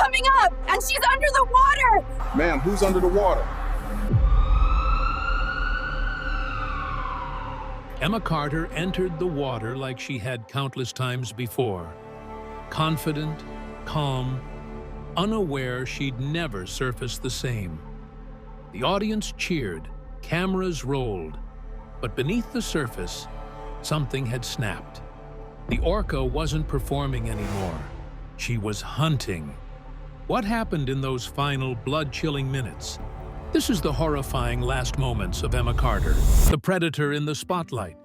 coming up, and she's under the water! Ma'am, who's under the water? Emma Carter entered the water like she had countless times before. Confident, calm, unaware she'd never surface the same. The audience cheered, cameras rolled, but beneath the surface, something had snapped. The Orca wasn't performing anymore. She was hunting. What happened in those final blood-chilling minutes? This is the horrifying last moments of Emma Carter, the predator in the spotlight.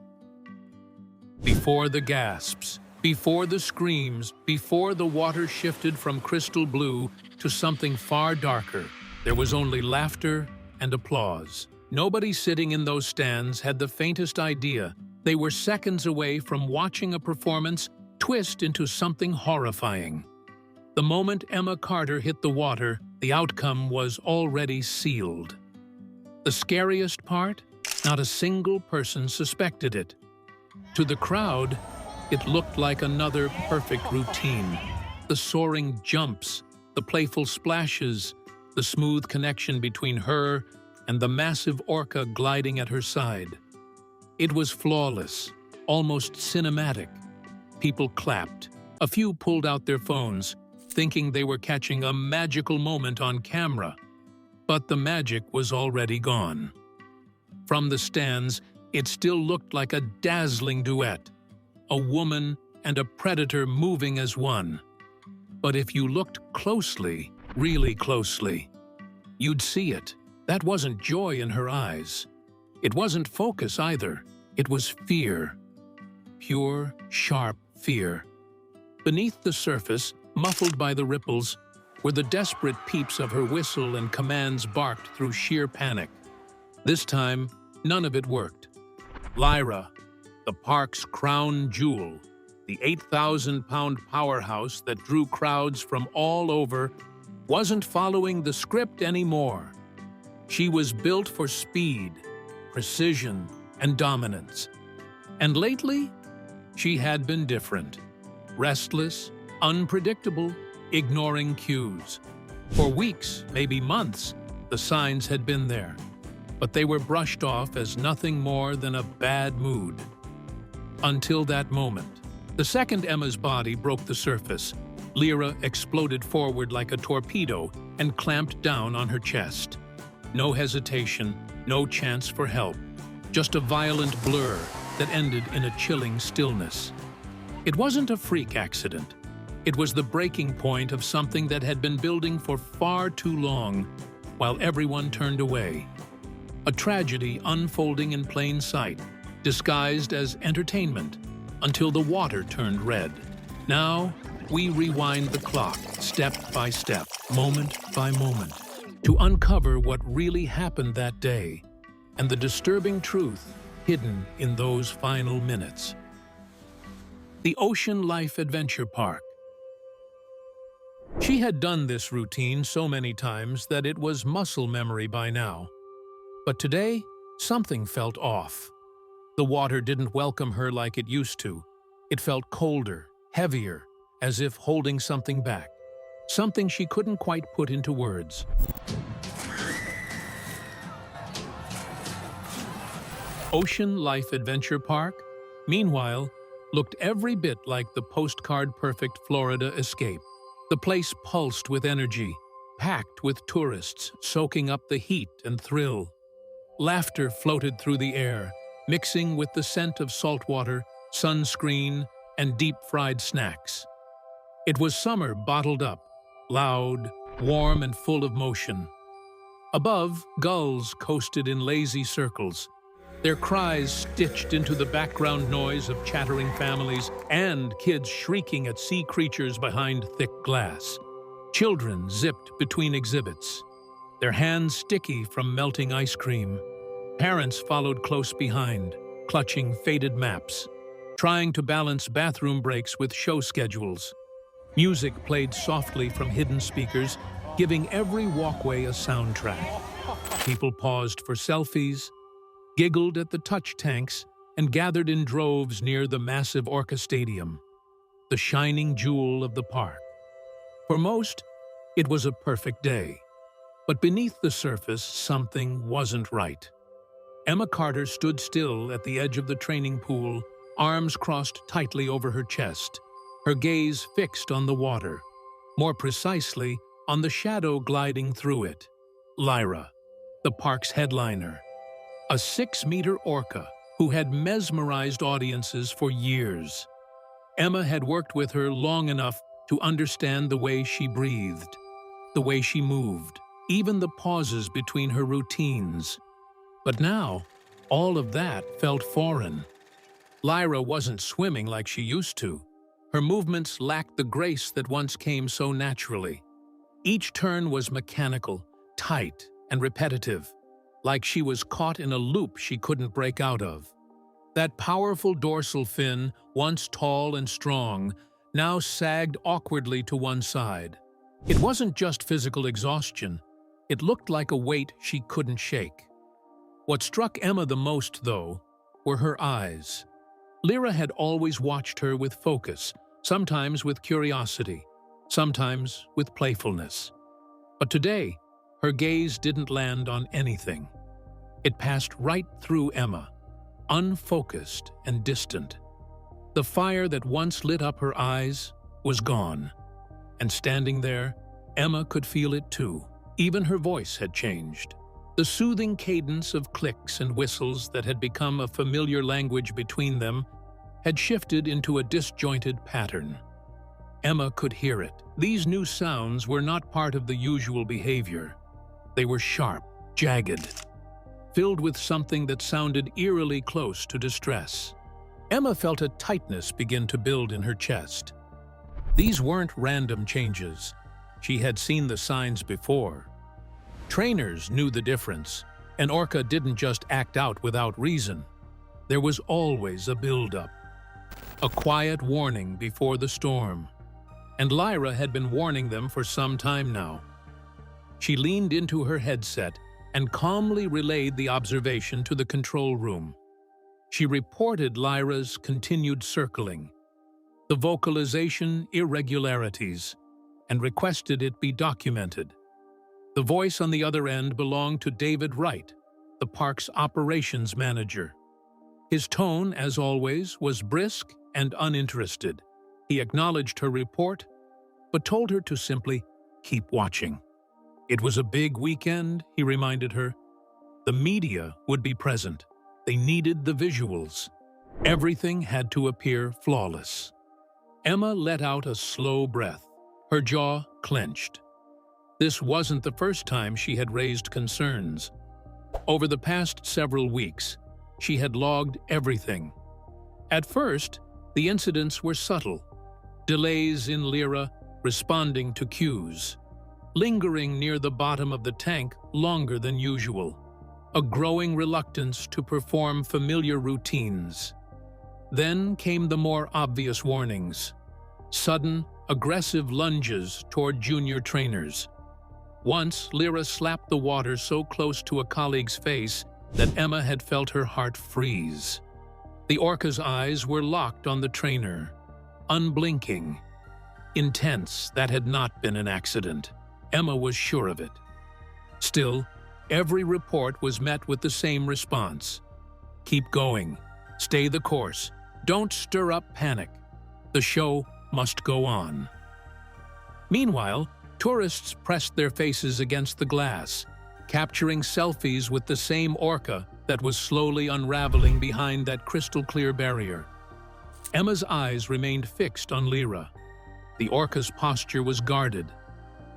Before the gasps, before the screams, before the water shifted from crystal blue to something far darker, there was only laughter and applause. Nobody sitting in those stands had the faintest idea they were seconds away from watching a performance twist into something horrifying. The moment Emma Carter hit the water, the outcome was already sealed. The scariest part? Not a single person suspected it. To the crowd, it looked like another perfect routine. The soaring jumps, the playful splashes, the smooth connection between her and the massive orca gliding at her side. It was flawless, almost cinematic. People clapped. A few pulled out their phones, thinking they were catching a magical moment on camera. But the magic was already gone. From the stands, it still looked like a dazzling duet, a woman and a predator moving as one. But if you looked closely, really closely, you'd see it. That wasn't joy in her eyes. It wasn't focus either. It was fear. Pure, sharp fear. Beneath the surface, muffled by the ripples, were the desperate peeps of her whistle and commands barked through sheer panic. This time, none of it worked. Lyra, the park's crown jewel, the 8,000-pound powerhouse that drew crowds from all over, wasn't following the script anymore. She was built for speed, precision, and dominance. And lately, she had been different. Restless, unpredictable, ignoring cues. For weeks, maybe months, the signs had been there, but they were brushed off as nothing more than a bad mood. Until that moment. The second Emma's body broke the surface, Lyra exploded forward like a torpedo and clamped down on her chest. No hesitation, no chance for help, just a violent blur that ended in a chilling stillness. It wasn't a freak accident. It was the breaking point of something that had been building for far too long, while everyone turned away. A tragedy unfolding in plain sight, disguised as entertainment, until the water turned red. Now, we rewind the clock, step by step, moment by moment, to uncover what really happened that day, and the disturbing truth hidden in those final minutes. The Ocean Life Adventure Park. She had done this routine so many times that it was muscle memory by now. But today, something felt off. The water didn't welcome her like it used to. It felt colder, heavier, as if holding something back. Something she couldn't quite put into words. Ocean Life Adventure Park, meanwhile, looked every bit like the postcard-perfect Florida escape. The place pulsed with energy, packed with tourists soaking up the heat and thrill. Laughter floated through the air, mixing with the scent of saltwater, sunscreen, and deep-fried snacks. It was summer bottled up, loud, warm, and full of motion. Above, gulls coasted in lazy circles, their cries stitched into the background noise of chattering families and kids shrieking at sea creatures behind thick glass. Children zipped between exhibits, their hands sticky from melting ice cream. Parents followed close behind, clutching faded maps, trying to balance bathroom breaks with show schedules. Music played softly from hidden speakers, giving every walkway a soundtrack. People paused for selfies, giggled at the touch tanks, and gathered in droves near the massive Orca Stadium, the shining jewel of the park. For most, It was a perfect day. But beneath the surface, something wasn't right. Emma Carter stood still at the edge of the training pool, arms crossed tightly over her chest, her gaze fixed on the water, more precisely on the shadow gliding through it. Lyra, the park's headliner, a 6-meter orca who had mesmerized audiences for years. Emma had worked with her long enough to understand the way she breathed, the way she moved, even the pauses between her routines. But now, all of that felt foreign. Lyra wasn't swimming like she used to. Her movements lacked the grace that once came so naturally. Each turn was mechanical, tight, and repetitive, like she was caught in a loop she couldn't break out of. That powerful dorsal fin, once tall and strong, now sagged awkwardly to one side. It wasn't just physical exhaustion. It looked like a weight she couldn't shake. What struck Emma the most, though, were her eyes. Lyra had always watched her with focus, sometimes with curiosity, sometimes with playfulness. But today, her gaze didn't land on anything. It passed right through Emma, unfocused and distant. The fire that once lit up her eyes was gone. And standing there, Emma could feel it too. Even her voice had changed. The soothing cadence of clicks and whistles that had become a familiar language between them had shifted into a disjointed pattern. Emma could hear it. These new sounds were not part of the usual behavior. They were sharp, jagged, filled with something that sounded eerily close to distress. Emma felt a tightness begin to build in her chest. These weren't random changes. She had seen the signs before. Trainers knew the difference. An orca didn't just act out without reason. There was always a build-up, a quiet warning before the storm. And Lyra had been warning them for some time now. She leaned into her headset and calmly relayed the observation to the control room. She reported Lyra's continued circling, the vocalization irregularities, and requested it be documented. The voice on the other end belonged to David Wright, the park's operations manager. His tone, as always, was brisk and uninterested. He acknowledged her report, but told her to simply keep watching. It was a big weekend, he reminded her. The media would be present. They needed the visuals. Everything had to appear flawless. Emma let out a slow breath. Her jaw clenched. This wasn't the first time she had raised concerns. Over the past several weeks, she had logged everything. At first, the incidents were subtle. Delays in Lyra responding to cues. Lingering near the bottom of the tank longer than usual. A growing reluctance to perform familiar routines. Then came the more obvious warnings. Sudden, aggressive lunges toward junior trainers. Once, Lyra slapped the water so close to a colleague's face that Emma had felt her heart freeze. The orca's eyes were locked on the trainer, unblinking. Intense, that had not been an accident. Emma was sure of it. Still, every report was met with the same response. Keep going. Stay the course. Don't stir up panic. The show must go on. Meanwhile, tourists pressed their faces against the glass, capturing selfies with the same orca that was slowly unraveling behind that crystal-clear barrier. Emma's eyes remained fixed on Lyra. The orca's posture was guarded.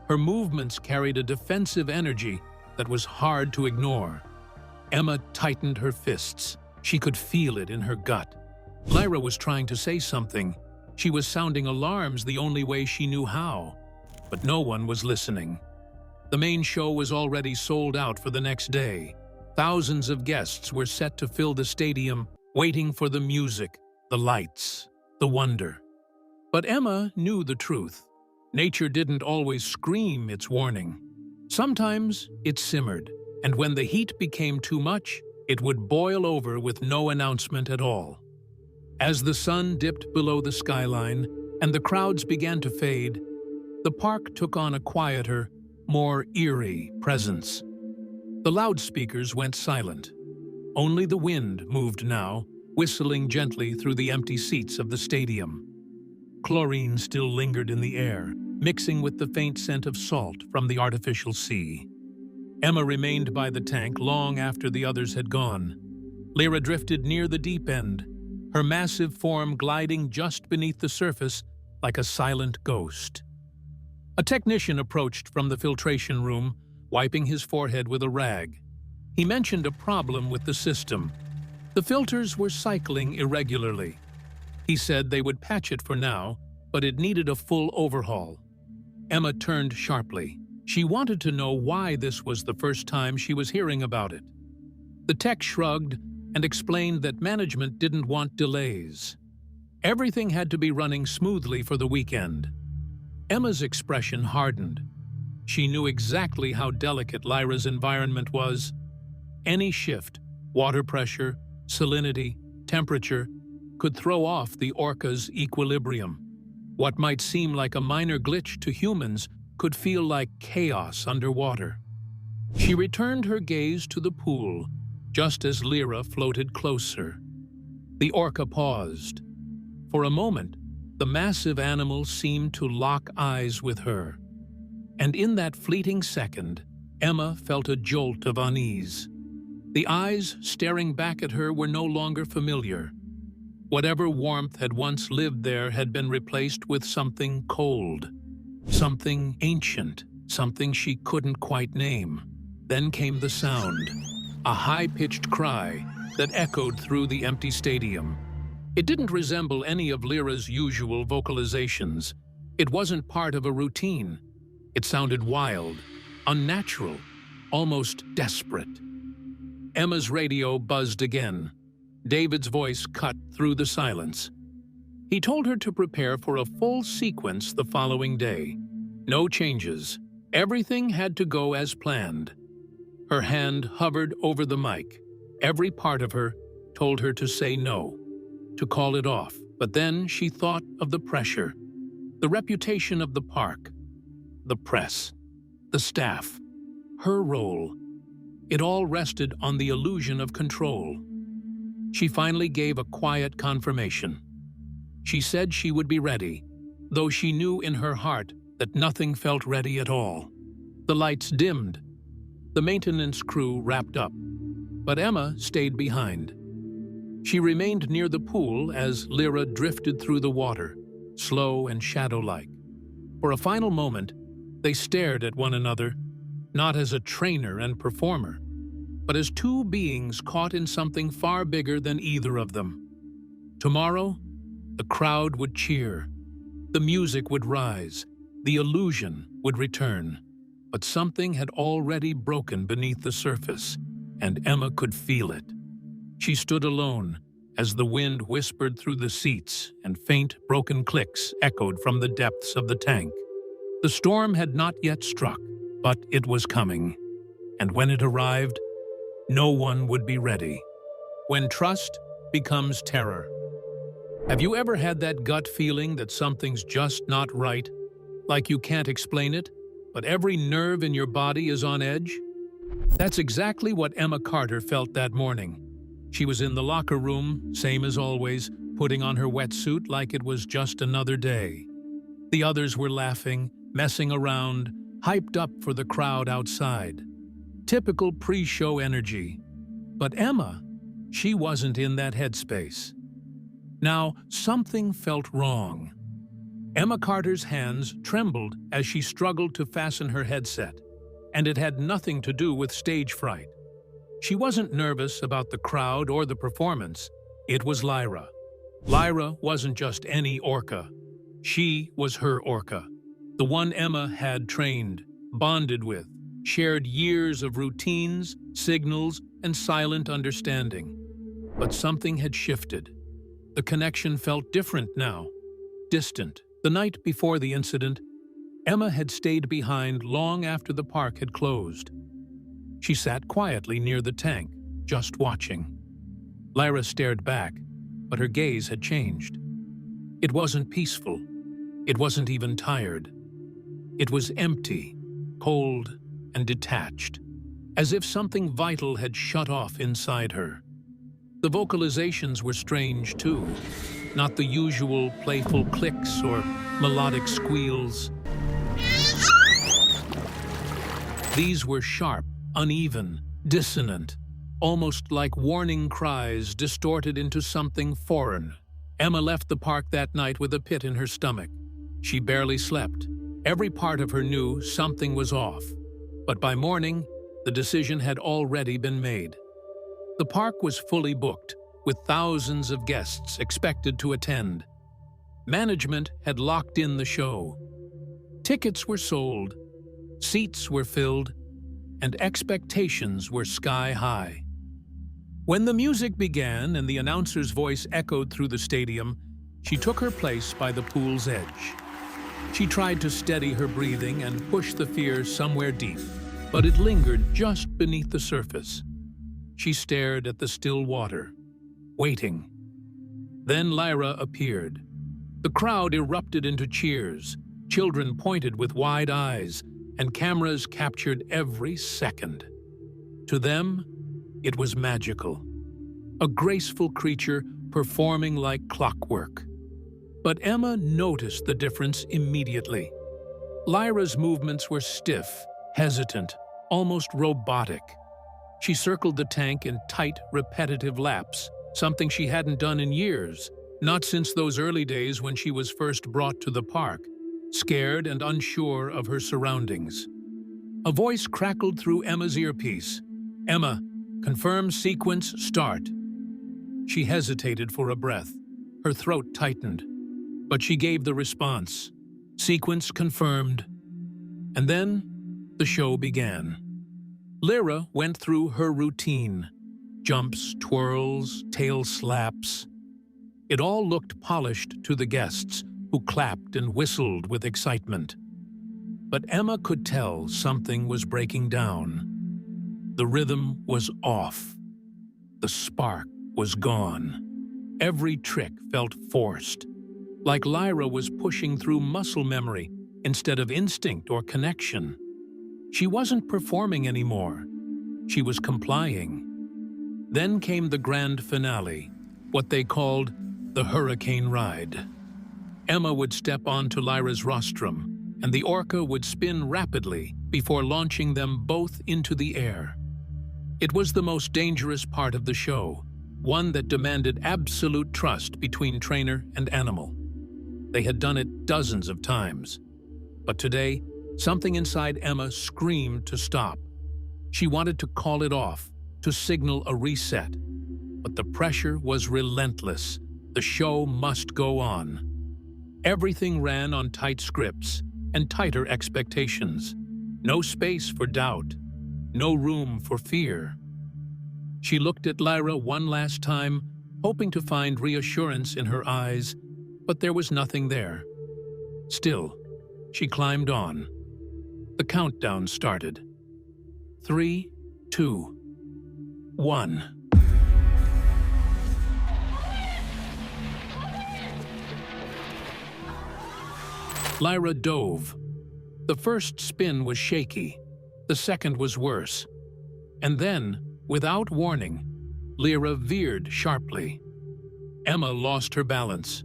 Her movements carried a defensive energy that was hard to ignore. Emma tightened her fists. She could feel it in her gut. Lyra was trying to say something. She was sounding alarms the only way she knew how. But no one was listening. The main show was already sold out for the next day. Thousands of guests were set to fill the stadium, waiting for the music, the lights, the wonder. But Emma knew the truth. Nature didn't always scream its warning. Sometimes it simmered, and when the heat became too much, it would boil over with no announcement at all. As the sun dipped below the skyline and the crowds began to fade, the park took on a quieter, more eerie presence. The loudspeakers went silent. Only the wind moved now, whistling gently through the empty seats of the stadium. Chlorine still lingered in the air, mixing with the faint scent of salt from the artificial sea. Emma remained by the tank long after the others had gone. Lyra drifted near the deep end, her massive form gliding just beneath the surface like a silent ghost. A technician approached from the filtration room, wiping his forehead with a rag. He mentioned a problem with the system. The filters were cycling irregularly. He said they would patch it for now, but it needed a full overhaul. Emma turned sharply. She wanted to know why this was the first time she was hearing about it. The tech shrugged and explained that management didn't want delays. Everything had to be running smoothly for the weekend. Emma's expression hardened. She knew exactly how delicate Lyra's environment was. Any shift, water pressure, salinity, temperature, could throw off the Orca's equilibrium. What might seem like a minor glitch to humans could feel like chaos underwater. She returned her gaze to the pool, just as Lyra floated closer. The Orca paused. For a moment, the massive animal seemed to lock eyes with her. And in that fleeting second, Emma felt a jolt of unease. The eyes staring back at her were no longer familiar. Whatever warmth had once lived there had been replaced with something cold, something ancient, something she couldn't quite name. Then came the sound, a high-pitched cry that echoed through the empty stadium. It didn't resemble any of Lyra's usual vocalizations. It wasn't part of a routine. It sounded wild, unnatural, almost desperate. Emma's radio buzzed again. David's voice cut through the silence. He told her to prepare for a full sequence the following day. No changes. Everything had to go as planned. Her hand hovered over the mic. Every part of her told her to say no, to call it off. But then she thought of the pressure, the reputation of the park, the press, the staff, her role. It all rested on the illusion of control. She finally gave a quiet confirmation. She said she would be ready, though she knew in her heart that nothing felt ready at all. The lights dimmed. The maintenance crew wrapped up, but Emma stayed behind. She remained near the pool as Lyra drifted through the water, slow and shadow-like. For a final moment, they stared at one another, not as a trainer and performer, but as two beings caught in something far bigger than either of them. Tomorrow, the crowd would cheer, the music would rise, the illusion would return. But something had already broken beneath the surface, and Emma could feel it. She stood alone as the wind whispered through the seats and faint, broken clicks echoed from the depths of the tank. The storm had not yet struck, but it was coming. And when it arrived, no one would be ready. When trust becomes terror. Have you ever had that gut feeling that something's just not right? Like you can't explain it, but every nerve in your body is on edge? That's exactly what Emma Carter felt that morning. She was in the locker room, same as always, putting on her wetsuit like it was just another day. The others were laughing, messing around, hyped up for the crowd outside. Typical pre-show energy. But Emma, she wasn't in that headspace. Now, something felt wrong. Emma Carter's hands trembled as she struggled to fasten her headset, and it had nothing to do with stage fright. She wasn't nervous about the crowd or the performance. It was Lyra. Lyra wasn't just any Orca. She was her Orca, the one Emma had trained, bonded with, shared years of routines, signals, and silent understanding. But something had shifted. The connection felt different now, distant. The night before the incident, Emma had stayed behind long after the park had closed. She sat quietly near the tank, just watching. Lyra stared back, but her gaze had changed. It wasn't peaceful. It wasn't even tired. It was empty, cold, and detached, as if something vital had shut off inside her. The vocalizations were strange, too. Not the usual playful clicks or melodic squeals. These were sharp, uneven, dissonant, almost like warning cries distorted into something foreign. Emma left the park that night with a pit in her stomach. She barely slept. Every part of her knew something was off. But by morning, the decision had already been made. The park was fully booked, with thousands of guests expected to attend. Management had locked in the show. Tickets were sold, seats were filled, and expectations were sky high. When the music began and the announcer's voice echoed through the stadium, she took her place by the pool's edge. She tried to steady her breathing and push the fear somewhere deep, but it lingered just beneath the surface. She stared at the still water, waiting. Then Lyra appeared. The crowd erupted into cheers. Children pointed with wide eyes, and cameras captured every second. To them, it was magical. A graceful creature performing like clockwork. But Emma noticed the difference immediately. Lyra's movements were stiff, hesitant, almost robotic. She circled the tank in tight, repetitive laps, something she hadn't done in years, not since those early days when she was first brought to the park, scared and unsure of her surroundings. A voice crackled through Emma's earpiece. "Emma, confirm sequence start." She hesitated for a breath. Her throat tightened. But she gave the response. Sequence confirmed. And then the show began. Lyra went through her routine. Jumps, twirls, tail slaps. It all looked polished to the guests, who clapped and whistled with excitement. But Emma could tell something was breaking down. The rhythm was off. The spark was gone. Every trick felt forced, like Lyra was pushing through muscle memory instead of instinct or connection. She wasn't performing anymore. She was complying. Then came the grand finale, what they called the hurricane ride. Emma would step onto Lyra's rostrum, and the Orca would spin rapidly before launching them both into the air. It was the most dangerous part of the show, one that demanded absolute trust between trainer and animal. They had done it dozens of times. But today, something inside Emma screamed to stop. She wanted to call it off, to signal a reset. But the pressure was relentless. The show must go on. Everything ran on tight scripts and tighter expectations. No space for doubt. No room for fear. She looked at Lyra one last time, hoping to find reassurance in her eyes, but there was nothing there. Still, she climbed on. The countdown started. 3, 2, 1. Lyra dove. The first spin was shaky. The second was worse. And then, without warning, Lyra veered sharply. Emma lost her balance.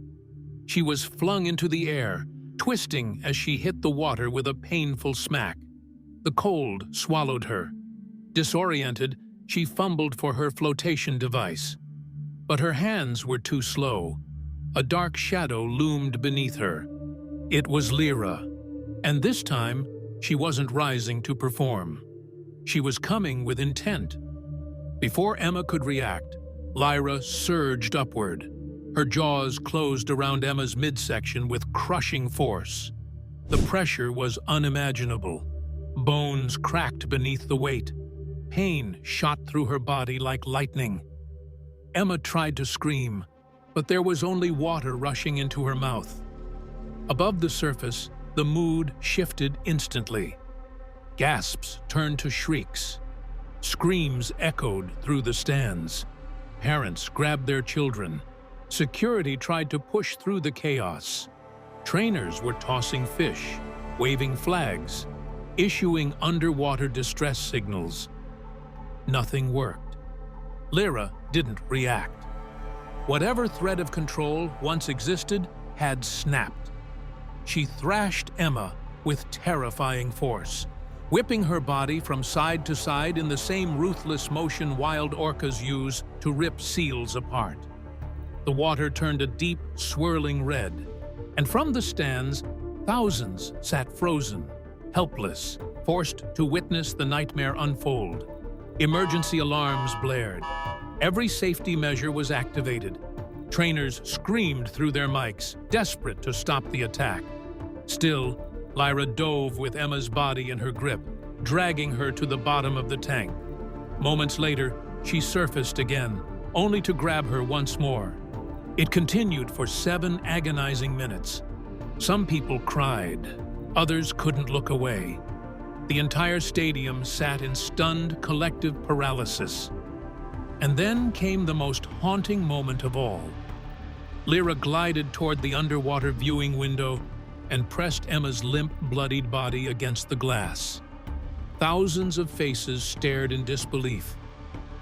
She was flung into the air, twisting as she hit the water with a painful smack. The cold swallowed her. Disoriented, she fumbled for her flotation device. But her hands were too slow. A dark shadow loomed beneath her. It was Lyra. And this time, she wasn't rising to perform. She was coming with intent. Before Emma could react, Lyra surged upward. Her jaws closed around Emma's midsection with crushing force. The pressure was unimaginable. Bones cracked beneath the weight. Pain shot through her body like lightning. Emma tried to scream, but there was only water rushing into her mouth. Above the surface, the mood shifted instantly. Gasps turned to shrieks. Screams echoed through the stands. Parents grabbed their children. Security tried to push through the chaos. Trainers were tossing fish. waving flags, issuing underwater distress signals. Nothing worked. Lyra didn't react. Whatever thread of control once existed had snapped. She thrashed Emma with terrifying force, whipping her body from side to side in the same ruthless motion wild orcas use to rip seals apart. The water turned a deep, swirling red, and from the stands, thousands sat frozen, helpless, forced to witness the nightmare unfold. Emergency alarms blared. Every safety measure was activated. Trainers screamed through their mics, desperate to stop the attack. Still, Lyra dove with Emma's body in her grip, dragging her to the bottom of the tank. Moments later, she surfaced again, only to grab her once more. It continued for 7 agonizing minutes. Some people cried, others couldn't look away. The entire stadium sat in stunned collective paralysis. And then came the most haunting moment of all. Lyra glided toward the underwater viewing window and pressed Emma's limp, bloodied body against the glass. Thousands of faces stared in disbelief.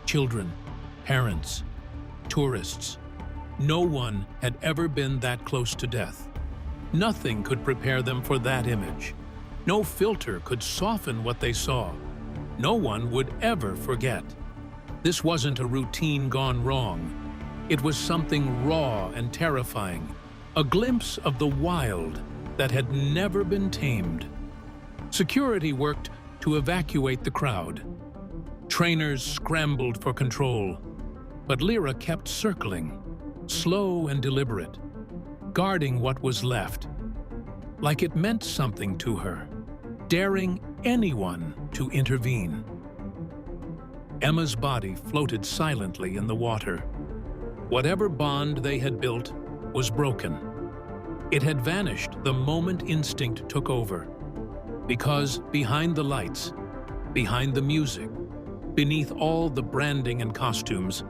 Children, parents, tourists. No one had ever been that close to death. Nothing could prepare them for that image. No filter could soften what they saw. No one would ever forget. This wasn't a routine gone wrong. It was something raw and terrifying, a glimpse of the wild that had never been tamed. Security worked to evacuate the crowd. Trainers scrambled for control, but Lyra kept circling, slow and deliberate, guarding what was left, like it meant something to her, daring anyone to intervene. Emma's body floated silently in the water. Whatever bond they had built was broken. It had vanished the moment instinct took over. Because behind the lights, behind the music, beneath all the branding and costumes,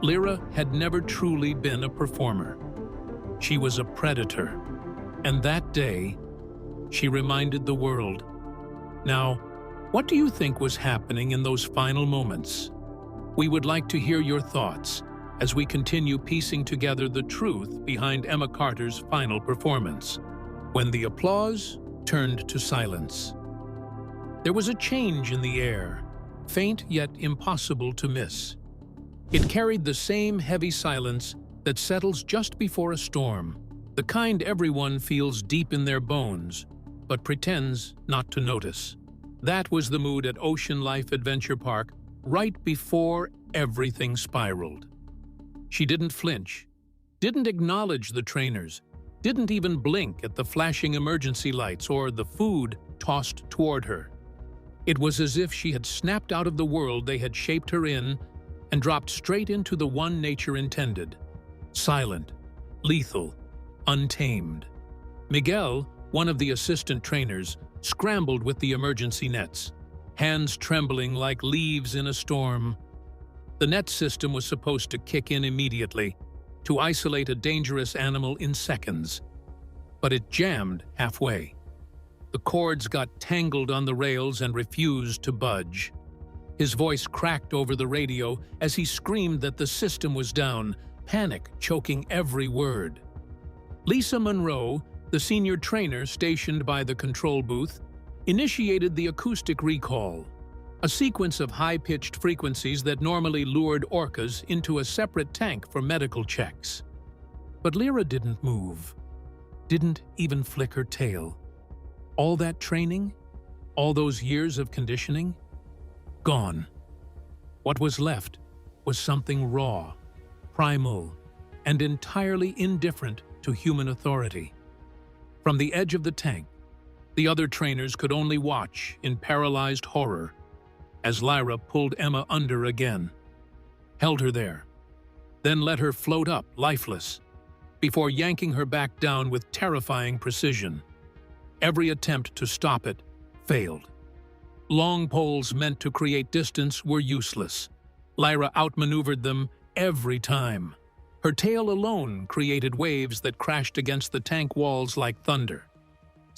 Lyra had never truly been a performer. She was a predator, and that day, she reminded the world. Now, what do you think was happening in those final moments? We would like to hear your thoughts as we continue piecing together the truth behind Emma Carter's final performance, when the applause turned to silence. There was a change in the air, faint yet impossible to miss. It carried the same heavy silence that settles just before a storm, the kind everyone feels deep in their bones, but pretends not to notice. That was the mood at Ocean Life Adventure Park right before everything spiraled. She didn't flinch, didn't acknowledge the trainers, didn't even blink at the flashing emergency lights or the food tossed toward her. It was as if she had snapped out of the world they had shaped her in and dropped straight into the one nature intended: silent, lethal, untamed. Miguel, one of the assistant trainers, scrambled with the emergency nets, hands trembling like leaves in a storm. The net system was supposed to kick in immediately, to isolate a dangerous animal in seconds. But it jammed halfway. The cords got tangled on the rails and refused to budge. His voice cracked over the radio as he screamed that the system was down, panic choking every word. Lisa Monroe, the senior trainer stationed by the control booth, initiated the acoustic recall, a sequence of high-pitched frequencies that normally lured orcas into a separate tank for medical checks. But Lyra didn't move, didn't even flick her tail. All that training, all those years of conditioning, gone. What was left was something raw, primal, and entirely indifferent to human authority. From the edge of the tank, the other trainers could only watch in paralyzed horror as Lyra pulled Emma under again, held her there, then let her float up lifeless, before yanking her back down with terrifying precision. Every attempt to stop it failed. Long poles meant to create distance were useless. Lyra outmaneuvered them every time. Her tail alone created waves that crashed against the tank walls like thunder.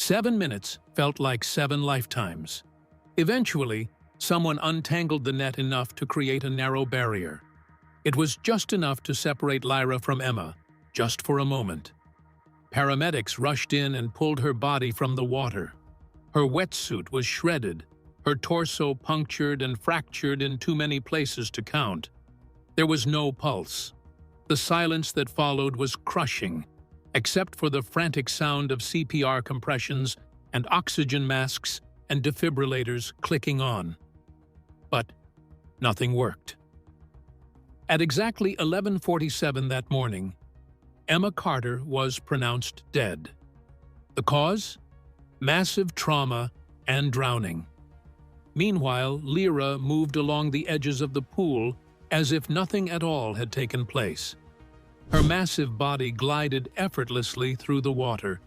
7 minutes felt like 7 lifetimes. Eventually, someone untangled the net enough to create a narrow barrier. It was just enough to separate Lyra from Emma, just for a moment. Paramedics rushed in and pulled her body from the water. Her wetsuit was shredded, her torso punctured and fractured in too many places to count. There was no pulse. The silence that followed was crushing, except for the frantic sound of CPR compressions and oxygen masks and defibrillators clicking on. But nothing worked. At exactly 11:47 that morning, Emma Carter was pronounced dead. The cause? Massive trauma and drowning. Meanwhile, Lyra moved along the edges of the pool as if nothing at all had taken place. Her massive body glided effortlessly through the water,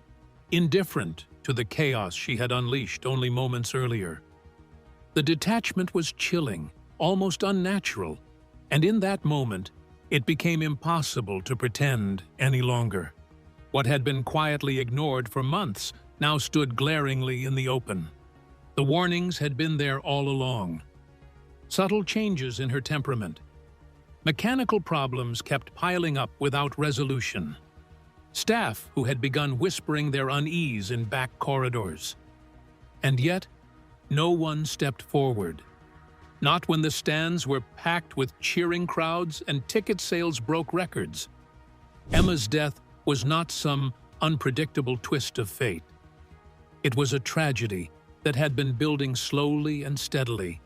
indifferent to the chaos she had unleashed only moments earlier. The detachment was chilling, almost unnatural, and in that moment, it became impossible to pretend any longer. What had been quietly ignored for months now stood glaringly in the open. The warnings had been there all along. Subtle changes in her temperament. Mechanical problems kept piling up without resolution. Staff who had begun whispering their unease in back corridors. And yet, no one stepped forward. Not when the stands were packed with cheering crowds and ticket sales broke records. Emma's death was not some unpredictable twist of fate. It was a tragedy that had been building slowly and steadily,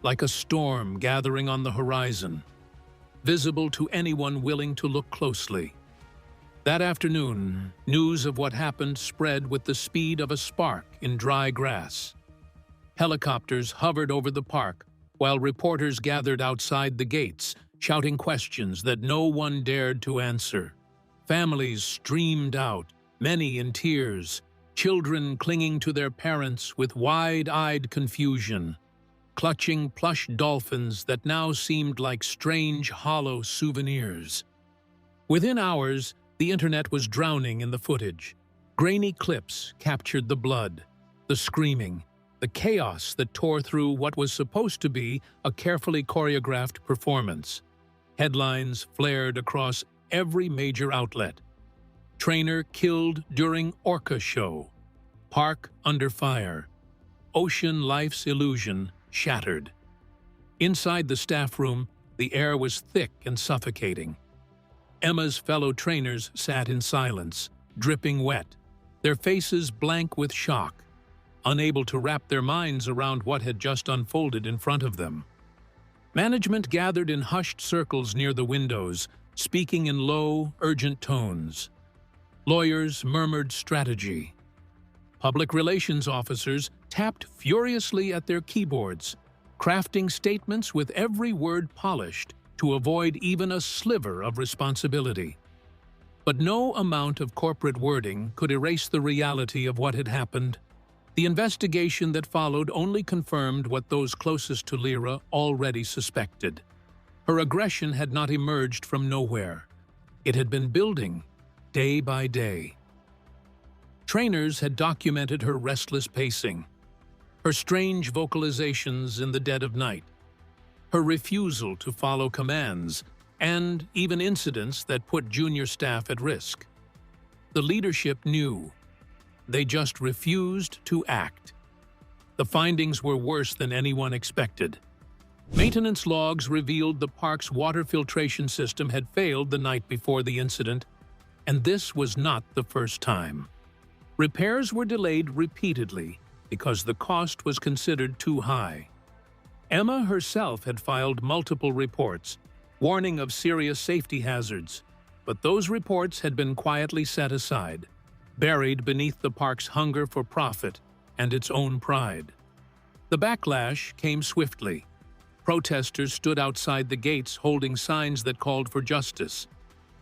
like a storm gathering on the horizon, visible to anyone willing to look closely. That afternoon, news of what happened spread with the speed of a spark in dry grass. Helicopters hovered over the park, while reporters gathered outside the gates, shouting questions that no one dared to answer. Families streamed out, many in tears, children clinging to their parents with wide-eyed confusion, clutching plush dolphins that now seemed like strange, hollow souvenirs. Within hours, the internet was drowning in the footage. Grainy clips captured the blood, the screaming, the chaos that tore through what was supposed to be a carefully choreographed performance. Headlines flared across every major outlet. Trainer killed during Orca show. Park under fire. Ocean life's illusion shattered. Inside the staff room, the air was thick and suffocating. Emma's fellow trainers sat in silence, dripping wet, their faces blank with shock, unable to wrap their minds around what had just unfolded in front of them. Management gathered in hushed circles near the windows, speaking in low, urgent tones. Lawyers murmured strategy. Public relations officers tapped furiously at their keyboards, crafting statements with every word polished to avoid even a sliver of responsibility. But no amount of corporate wording could erase the reality of what had happened. The investigation that followed only confirmed what those closest to Lyra already suspected. Her aggression had not emerged from nowhere. It had been building, day by day. Trainers had documented her restless pacing, her strange vocalizations in the dead of night, her refusal to follow commands, and even incidents that put junior staff at risk. The leadership knew. They just refused to act. The findings were worse than anyone expected. Maintenance logs revealed the park's water filtration system had failed the night before the incident, and this was not the first time. Repairs were delayed repeatedly because the cost was considered too high. Emma herself had filed multiple reports, warning of serious safety hazards, but those reports had been quietly set aside, buried beneath the park's hunger for profit and its own pride. The backlash came swiftly. Protesters stood outside the gates holding signs that called for justice.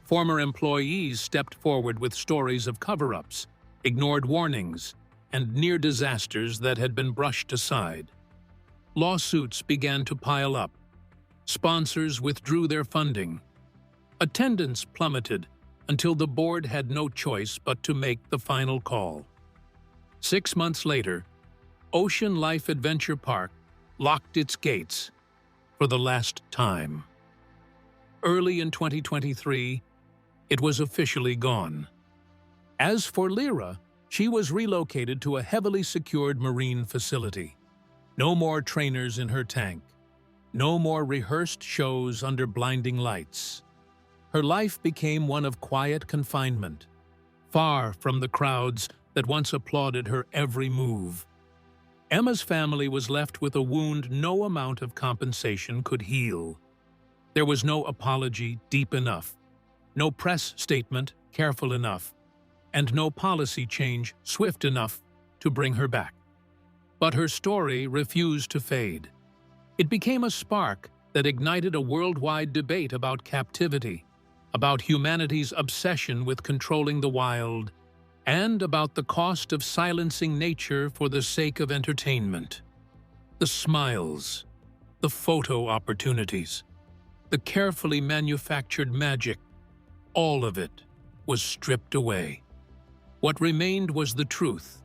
Former employees stepped forward with stories of cover-ups, ignored warnings, and near disasters that had been brushed aside. Lawsuits began to pile up. Sponsors withdrew their funding. Attendance plummeted until the board had no choice but to make the final call. 6 months later, Ocean Life Adventure Park locked its gates for the last time. Early in 2023, it was officially gone. As for Lyra, she was relocated to a heavily secured marine facility. No more trainers in her tank. No more rehearsed shows under blinding lights. Her life became one of quiet confinement, far from the crowds that once applauded her every move. Emma's family was left with a wound no amount of compensation could heal. There was no apology deep enough, no press statement careful enough, and no policy change swift enough to bring her back. But her story refused to fade. It became a spark that ignited a worldwide debate about captivity, about humanity's obsession with controlling the wild, and about the cost of silencing nature for the sake of entertainment. The smiles, the photo opportunities, the carefully manufactured magic, all of it was stripped away. What remained was the truth,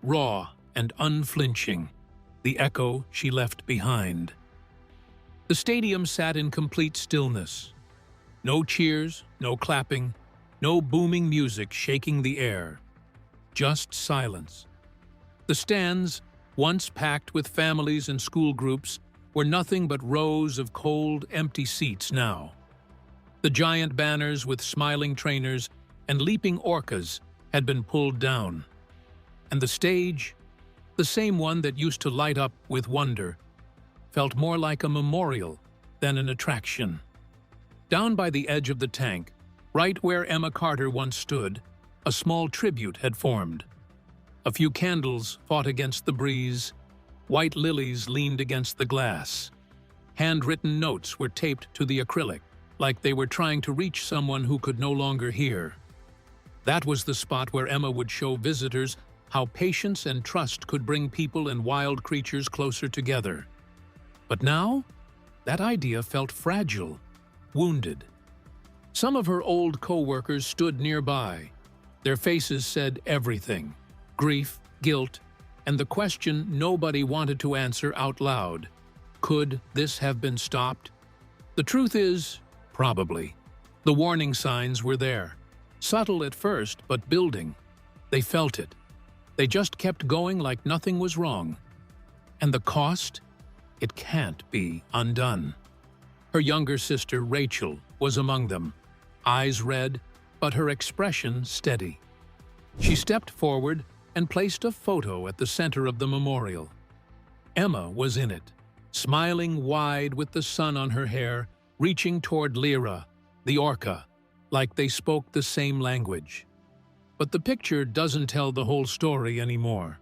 raw and unflinching, the echo she left behind. The stadium sat in complete stillness. No cheers, no clapping, no booming music shaking the air. Just silence. The stands, once packed with families and school groups, were nothing but rows of cold, empty seats now. The giant banners with smiling trainers and leaping orcas had been pulled down. And the stage, the same one that used to light up with wonder, felt more like a memorial than an attraction. Down by the edge of the tank, right where Emma Carter once stood, a small tribute had formed. A few candles fought against the breeze, white lilies leaned against the glass. Handwritten notes were taped to the acrylic, like they were trying to reach someone who could no longer hear. That was the spot where Emma would show visitors how patience and trust could bring people and wild creatures closer together. But now, that idea felt fragile, wounded. Some of her old co-workers stood nearby. Their faces said everything: grief, guilt, and the question nobody wanted to answer out loud. Could this have been stopped? The truth is, probably. The warning signs were there. Subtle at first, but building. They felt it. They just kept going like nothing was wrong. And the cost? It can't be undone. Her younger sister, Rachel, was among them. Eyes red, but her expression steady. She stepped forward and placed a photo at the center of the memorial. Emma was in it, smiling wide with the sun on her hair, reaching toward Lyra, the orca, like they spoke the same language. But the picture doesn't tell the whole story anymore.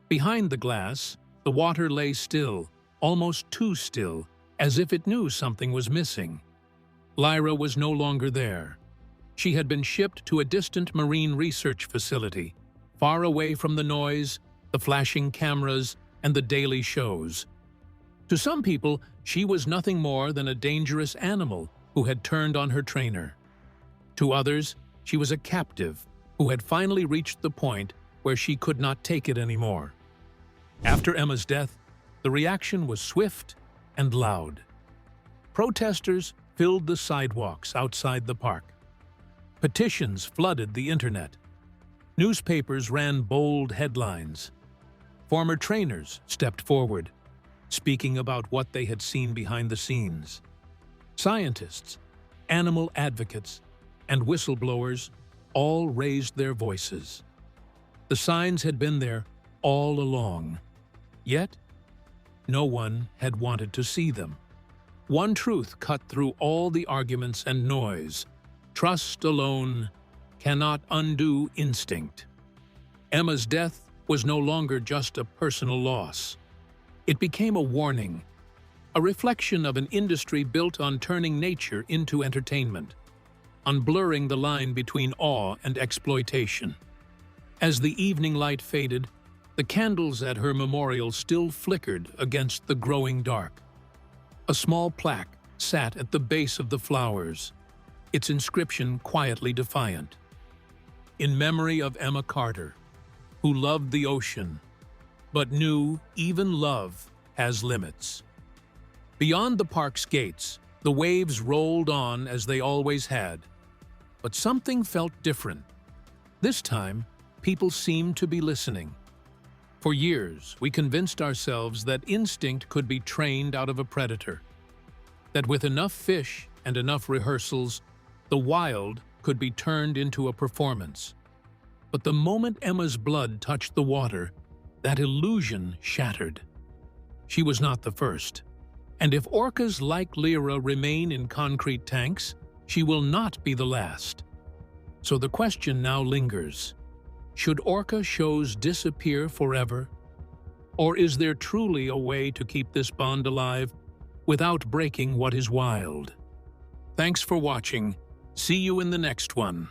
Behind the glass, the water lay still, almost too still, as if it knew something was missing. Lyra was no longer there. She had been shipped to a distant marine research facility, far away from the noise, the flashing cameras, and the daily shows. To some people, she was nothing more than a dangerous animal who had turned on her trainer. To others, she was a captive who had finally reached the point where she could not take it anymore. After Emma's death, the reaction was swift and loud. Protesters filled the sidewalks outside the park. Petitions flooded the internet. Newspapers ran bold headlines. Former trainers stepped forward, speaking about what they had seen behind the scenes. Scientists, animal advocates, and whistleblowers all raised their voices. The signs had been there all along, yet no one had wanted to see them. One truth cut through all the arguments and noise: trust alone cannot undo instinct. Emma's death was no longer just a personal loss. It became a warning, a reflection of an industry built on turning nature into entertainment, on blurring the line between awe and exploitation. As the evening light faded, the candles at her memorial still flickered against the growing dark. A small plaque sat at the base of the flowers, its inscription quietly defiant. In memory of Emma Carter, who loved the ocean, but knew even love has limits. Beyond the park's gates, the waves rolled on as they always had. But something felt different. This time, people seemed to be listening. For years, we convinced ourselves that instinct could be trained out of a predator, that with enough fish and enough rehearsals, the wild could be turned into a performance. But the moment Emma's blood touched the water, that illusion shattered. She was not the first. And if orcas like Lyra remain in concrete tanks, she will not be the last. So the question now lingers. Should orca shows disappear forever? Or is there truly a way to keep this bond alive without breaking what is wild? Thanks for watching. See you in the next one.